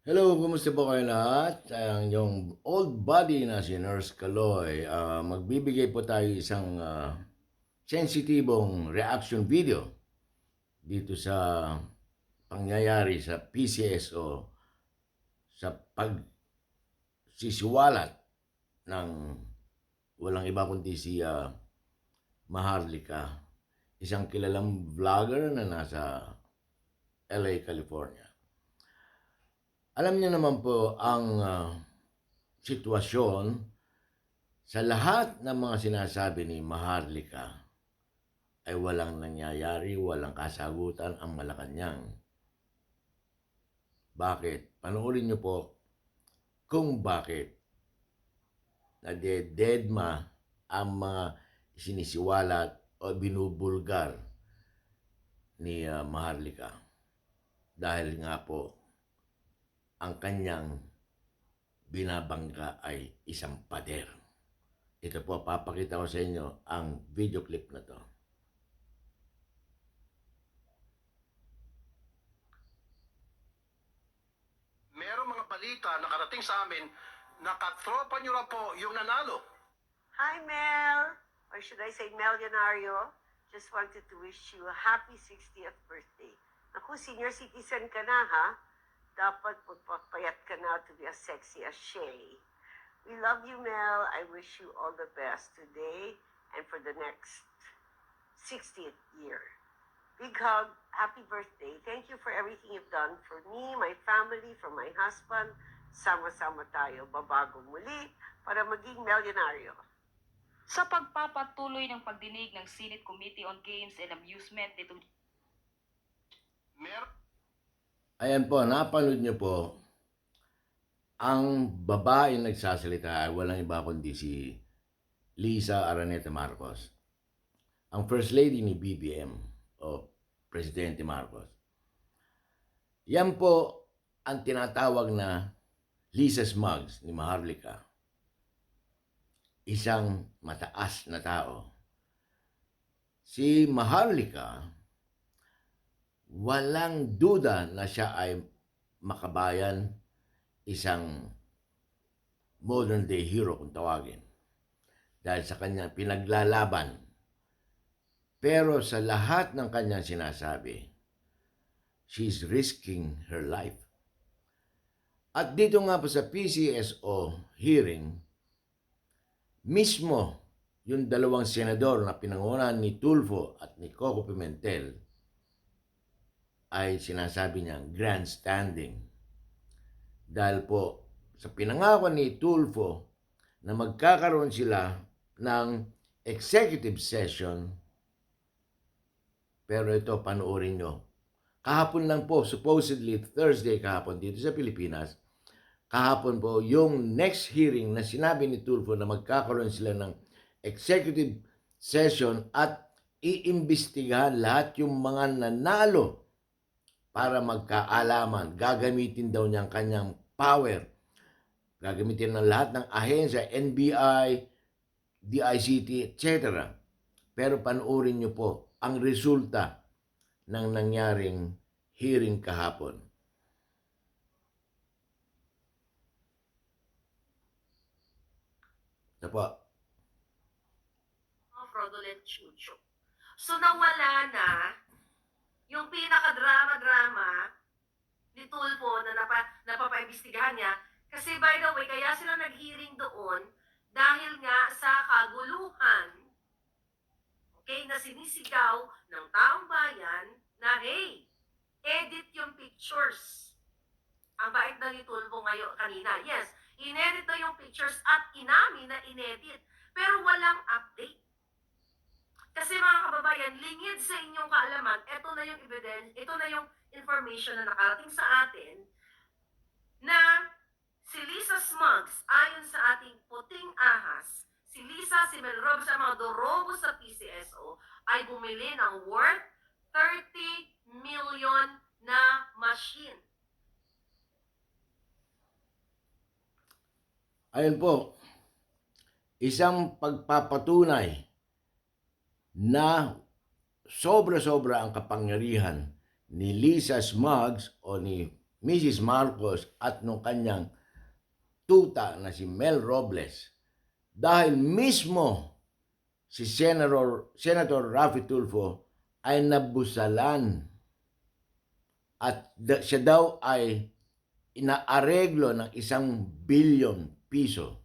Hello, kumusta po kayo lahat? Ang yung old buddy na si Nurse Kaloy, magbibigay po tayo isang sensitibong reaction video dito sa pangyayari sa PCSO sa pagsisiwalat ng walang iba kundi si Maharlika, isang kilalang vlogger na nasa LA, California. Alam niyo naman po ang sitwasyon sa lahat ng mga sinasabi ni Maharlika ay walang nangyayari, walang kasagutan ang Malacanang. Bakit? Panoorin niyo po kung bakit nadededma ang mga sinisiwalat o binubulgar ni Maharlika. Dahil nga po, ang kanyang binabangga ay isang pader. Ito po, papakita ko sa inyo ang video clip na to. Merong mga balita na karating sa amin na katropa nyo na po yung nanalo. Hi, Mel. Or should I say Melionario? Just wanted to wish you a happy 60th birthday. Naku, senior citizen ka na, ha? Dapat magpapayat ka na to be as sexy as Shay. We love you, Mel. I wish you all the best today and for the next 60th year. Big hug. Happy birthday. Thank you for everything you've done for me, my family, for my husband. Sama-sama tayo, babago muli para maging milyonaryo. Sa pagpapatuloy ng pagdinig ng Senate Committee on Games and Amusement nitong Ayan po, napanood niyo po, ang babae nagsasalita ay walang iba kundi si Lisa Araneta Marcos, ang First Lady ni BBM o Presidente Marcos. Yan po ang tinatawag na Lisa Smugs ni Maharlika. Isang mataas na tao. Si Maharlika, walang duda na siya ay makabayan, isang modern day hero kung tawagin, dahil sa kanyang pinaglalaban. Pero sa lahat ng kanyang sinasabi, she's risking her life. At dito nga po sa PCSO hearing, mismo yung dalawang senador na pinangunahan ni Tulfo at ni Coco Pimentel ay sinasabi niya grandstanding. Dahil po sa pinangako ni Tulfo na magkakaroon sila ng executive session, pero ito panoorin nyo. Kahapon lang po, supposedly Thursday kahapon dito sa Pilipinas, kahapon po yung next hearing na sinabi ni Tulfo na magkakaroon sila ng executive session at iimbestigahan lahat yung mga nanalo para magkaalaman. Gagamitin daw niyang kanyang power. Gagamitin ng lahat ng ahensya, NBI, DICT, etc. Pero panoorin niyo po ang resulta ng nangyaring hearing kahapon. Ito po. Fraudulent chucho. So nawala na yung pinaka-drama-drama ni Tulfo na napapaimbestigahan niya. Kasi by the way, kaya sila nag-hearing doon dahil nga sa kaguluhan, okay, na sinisigaw ng taong bayan na, hey, edit yung pictures. Ang bait na ni Tulfo ngayon kanina. Yes, inedit na yung pictures at inamin na inedit. Pero walang update. Kasi mga kababayan, lingid sa inyong kaalaman, ito na yung evidence, ito na yung information na nakarating sa atin na si Lisa Smugs, ayon sa ating puting ahas, si Lisa, si Melrob sa mga dorobo sa PCSO, ay bumili ng worth 30 million na machine. Ayun po, isang pagpapatunay na sobra-sobra ang kapangyarihan ni Lisa Smugs o ni Mrs. Marcos at nung kanyang tuta na si Mel Robles dahil mismo si Senator Raffy Tulfo ay nabusalan at siya daw ay inaareglo ng 1 billion piso.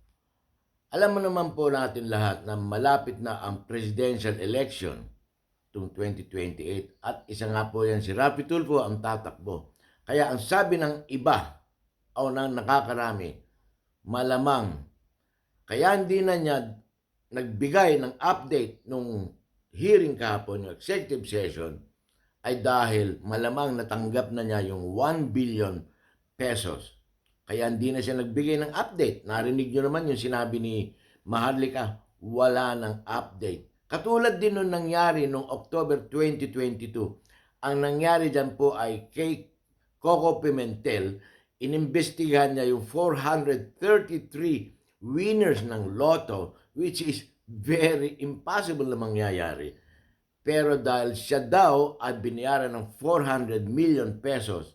Alam mo naman po natin lahat na malapit na ang presidential election tuwing 2028 at isa nga po yan si Raffy Tulfo ang tatakbo. Kaya ang sabi ng iba o ng nakakarami, malamang kaya hindi na niya nagbigay ng update nung hearing kahapon, yung executive session, ay dahil malamang natanggap na niya yung 1 billion pesos. Kaya hindi na siya nagbigay ng update. Narinig nyo naman yung sinabi ni Maharlika, wala ng update. Katulad din nung nangyari noong October 2022. Ang nangyari dyan po ay kay Coco Pimentel, inimbestigahan niya yung 433 winners ng Lotto, which is very impossible na mangyayari. Pero dahil siya daw ay binayaran ng 400 million pesos,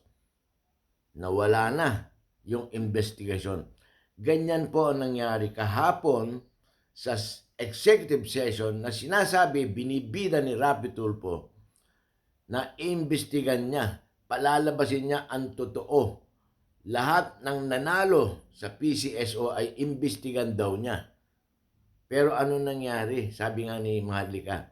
nawala na yung investigasyon. Ganyan po ang nangyari kahapon sa executive session na sinasabi binibida ni Raffy Tulfo na imbestigan niya, palalabasin niya ang totoo. Lahat ng nanalo sa PCSO ay imbestigan daw niya. Pero ano nangyari? Sabi nga ni Maharlika,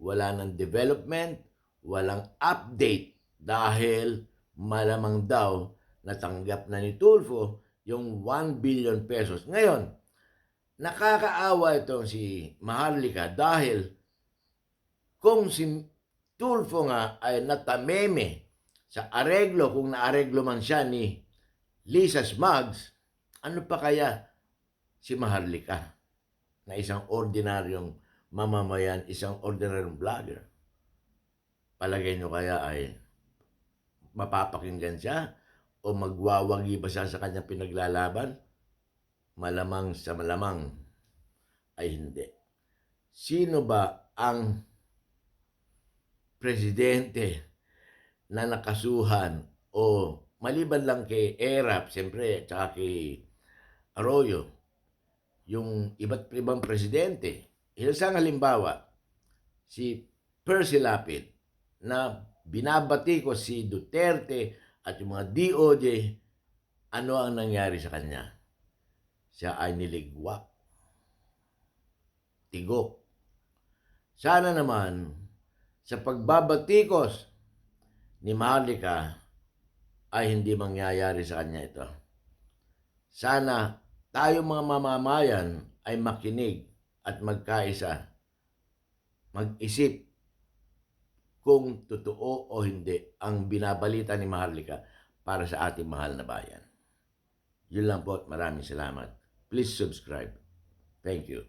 wala ng development, walang update dahil malamang daw natanggap na ni Tulfo yung 1 billion pesos. Ngayon, nakakaawa itong si Maharlika dahil kung si Tulfo nga ay natameme sa areglo, kung naareglo man siya ni Lisa Smugs, ano pa kaya si Maharlika na isang ordinaryong mamamayan, isang ordinaryong vlogger? Palagay nyo kaya ay mapapakinggan siya o magwawagi ba siya sa kanyang pinaglalaban? Malamang sa malamang ay hindi. Sino ba ang presidente na nakasuhan o maliban lang kay Erap, siyempre, tsaka kay Arroyo, yung iba't ibang presidente? Isang halimbawa, si Percy Lapid na binabati ko si Duterte at yung mga DOJ, ano ang nangyari sa kanya? Siya ay niligwa. Tigok. Sana naman, sa pagbabatikos ni Maharlika, ay hindi mangyayari sa kanya ito. Sana tayo mga mamamayan ay makinig at magkaisa, mag-isip kung totoo o hindi ang binabalita ni Maharlika para sa ating mahal na bayan. Yun lang po at maraming salamat. Please subscribe. Thank you.